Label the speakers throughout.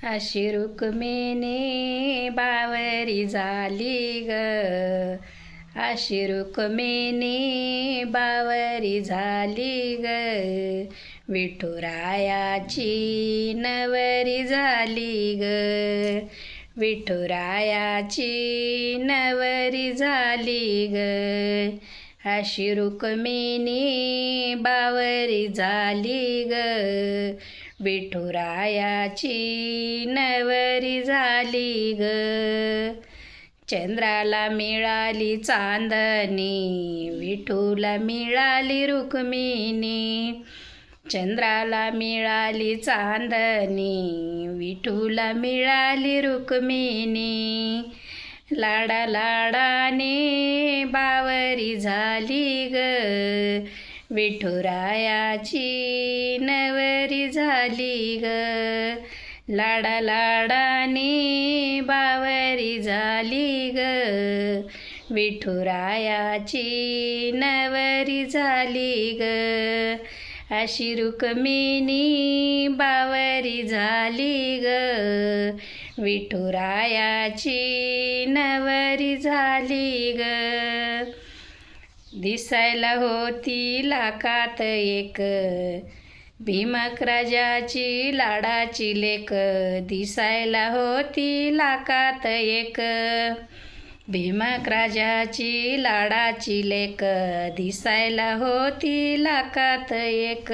Speaker 1: अशी रुक्मिणी बावरी झाली ग, अशी रुक्मिणी बावरी झाली ग, विठुरायाची नवरी झाली ग, विठुरायाची नवरी झाली ग, अशी रुक्मिणी बावरी झाली ग, विठुरायाची नवरी झाली ग. चंद्राला मिळाली चांदणी, विठूला मिळाली रुक्मिणी, चंद्राला मिळाली चांदणी, विठूला मिळाली रुक्मिणी, लाडा लाडाने बावरी झाली ग, विठुरायाची नवरी झाली ग, लाडा लाडाने बावरी झाली ग, विठुरायाची नवरी झाली ग, अशी रुक्मिणी बावरी झाली ग, विठुरायाची नवरी झाली ग. दिसायला होती लाखात एक, भीमक राजाची लाडाची लेक, दिसायला होती लाखात एक, भीमक राजाची लाडाची लेक, दिसायला होती लाखात एक,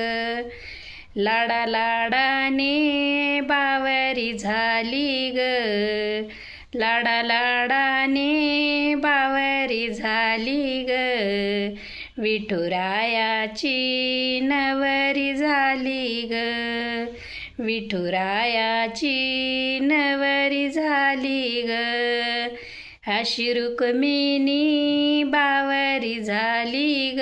Speaker 1: लाडा लाडाने बावरी झाली ग, लाडा लाडाने बावरी झाली ग, विठुरायाची नवरी झाली ग, विठुरायाची नवरी झाली ग, अशी रुक्मिणी बावरी झाली ग,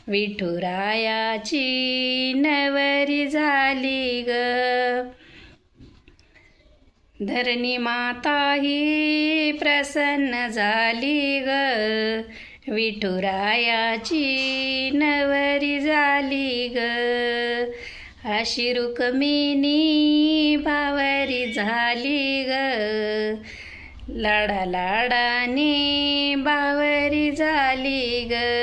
Speaker 1: विठुरायाची नवरी झाली ग. धरणी माता ही प्रसन्न झाली ग, विठुरायाची नवरी झाली ग, अशी रुक्मिणी बावरी झाली ग, लाडा लाडाने बावरी झाली ग.